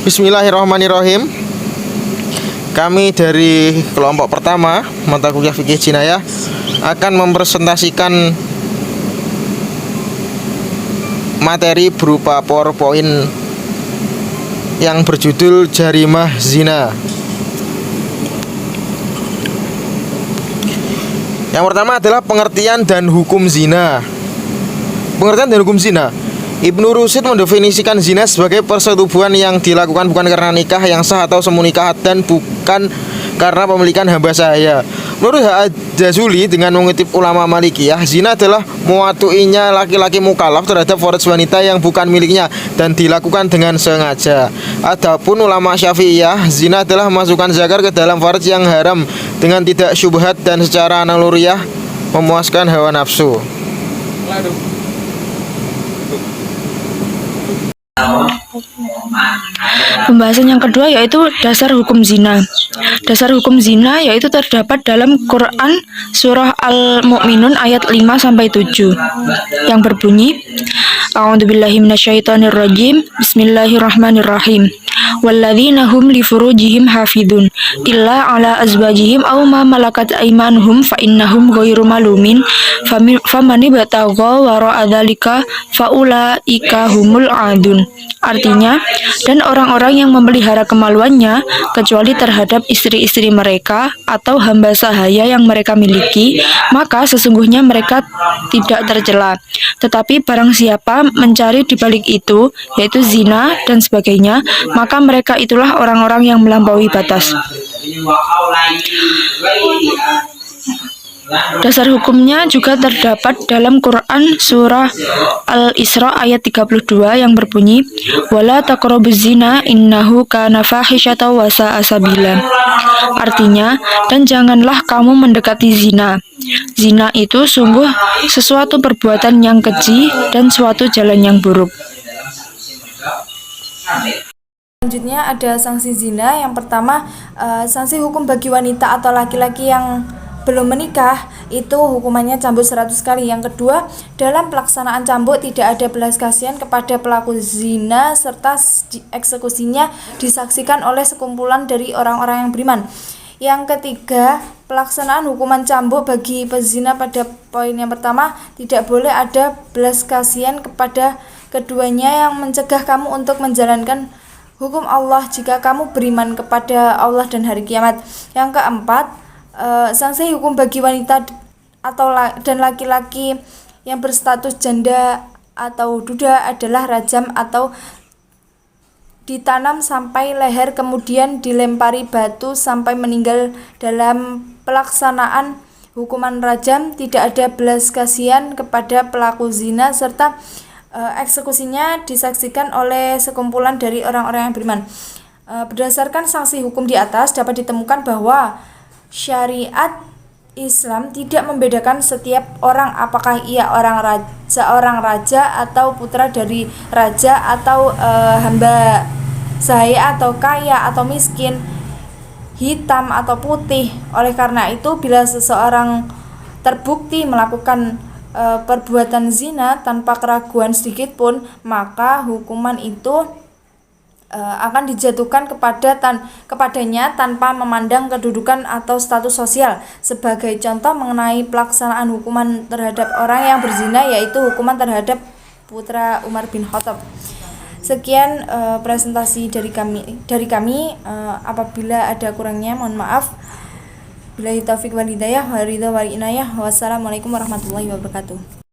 Bismillahirrahmanirrahim. Kami dari kelompok pertama mata kuliah fikih jinayah akan mempresentasikan materi berupa PowerPoint yang berjudul Jarimah Zina. Yang pertama adalah pengertian dan hukum zina. Pengertian dan hukum zina. Ibnu Rusyid mendefinisikan zina sebagai persetubuhan yang dilakukan bukan karena nikah yang sah atau semu nikah dan bukan karena pemilikan hamba sahaya. Menurut Al-Jazuli dengan mengutip ulama Malikiyah, zina adalah muwatu'inya laki-laki mukallaf terhadap farj wanita yang bukan miliknya dan dilakukan dengan sengaja. Adapun ulama Syafi'iyah, zina adalah memasukkan zakar ke dalam farj yang haram dengan tidak syubhat dan secara naluriah memuaskan hawa nafsu. Pembahasan yang kedua yaitu dasar hukum zina. Dasar hukum zina yaitu terdapat dalam Quran surah Al-Mu'minun ayat 5-7 yang berbunyi, A'udzubillahi minasyaitonirrajim, Bismillahirrahmanirrahim. Walladzina hum li furujihim hafidun illa ala azwajihim aw ma malakat aymanuhum fa innahum ghairu malumin famani batagha wara'a dzalika faulaika humul adun. Artinya, dan orang-orang yang memelihara kemaluannya kecuali terhadap istri-istri mereka atau hamba sahaya yang mereka miliki, maka sesungguhnya mereka tidak tercela. Tetapi barang siapa mencari di balik itu, yaitu zina dan sebagainya, maka mereka itulah orang-orang yang melampaui batas. Dasar hukumnya juga terdapat dalam Quran surah Al-Isra ayat 32 yang berbunyi, wala taqrabuz zina innahu kana fahisyatan wa sa'a sabila. Artinya, dan janganlah kamu mendekati zina. Zina itu sungguh sesuatu perbuatan yang keji dan suatu jalan yang buruk. Selanjutnya ada sanksi zina. Yang pertama, sanksi hukum bagi wanita atau laki-laki yang belum menikah itu hukumannya cambuk 100 kali. Yang kedua, dalam pelaksanaan cambuk tidak ada belas kasihan kepada pelaku zina serta eksekusinya disaksikan oleh sekumpulan dari orang-orang yang beriman. Yang ketiga, pelaksanaan hukuman cambuk bagi pezina pada poin yang pertama tidak boleh ada belas kasihan kepada keduanya yang mencegah kamu untuk menjalankan hukum Allah jika kamu beriman kepada Allah dan hari kiamat. Yang keempat, sanksi hukum bagi wanita atau dan laki-laki yang berstatus janda atau duda adalah rajam atau ditanam sampai leher kemudian dilempari batu sampai meninggal. Dalam pelaksanaan hukuman rajam tidak ada belas kasihan kepada pelaku zina serta eksekusinya disaksikan oleh sekumpulan dari orang-orang yang beriman. Berdasarkan sanksi hukum di atas dapat ditemukan bahwa syariat Islam tidak membedakan setiap orang apakah ia seorang raja atau putra dari raja atau hamba sahaya atau kaya atau miskin, hitam atau putih. Oleh karena itu, bila seseorang terbukti melakukan perbuatan zina tanpa keraguan sedikit pun, maka hukuman itu akan dijatuhkan kepadanya tanpa memandang kedudukan atau status sosial. Sebagai contoh mengenai pelaksanaan hukuman terhadap orang yang berzina, yaitu hukuman terhadap putra Umar bin Khattab. Sekian presentasi dari kami. Apabila ada kurangnya mohon maaf. Billahi taufiq wal hidayah, wa ridha wal inayah. Wassalamualaikum warahmatullahi wabarakatuh.